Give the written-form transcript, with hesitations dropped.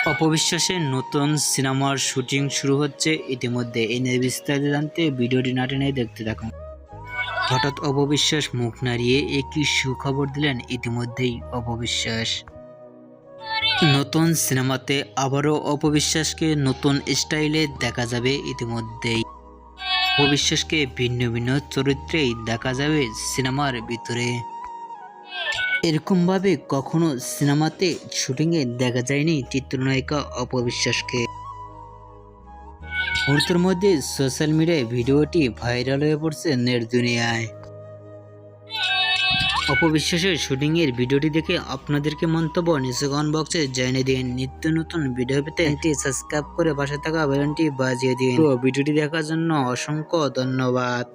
অপবিশ্বাসের নতুন সিনেমার শুটিং শুরু হচ্ছে ইতিমধ্যে। এই নিয়ে বিস্তারিত জানতে ভিডিওটি না টেনে দেখতে থাকুন। হঠাৎ অপবিশ্বাস মুখ নাড়িয়ে একই সুখবর দিলেন ইতিমধ্যেই অপবিশ্বাস। নতুন সিনেমাতে আবারও অপবিশ্বাসকে নতুন স্টাইলে দেখা যাবে ইতিমধ্যেই। অপবিশ্বাসকে ভিন্ন ভিন্ন চরিত্রেই দেখা যাবে সিনেমার ভিতরে। এরকমভাবে কখনো সিনেমাতে শুটিংয়ে দেখা যায়নি চিত্রনায়িকা অপবিশ্বাসকে। মুহূর্তের মধ্যে সোশ্যাল মিডিয়ায় ভিডিওটি ভাইরাল হয়ে পড়ছে নেট দুনিয়ায়। অপবিশ্বাসের শুটিংয়ের ভিডিওটি দেখে আপনাদেরকে মন্তব্য নিচে কমেন্ট বক্সে জানিয়ে দিন। নিত্য নতুন ভিডিও পেতে সাবস্ক্রাইব করে পাশে থাকা বেলটি বাজিয়ে দিন। ভিডিওটি দেখার জন্য অসংখ্য ধন্যবাদ।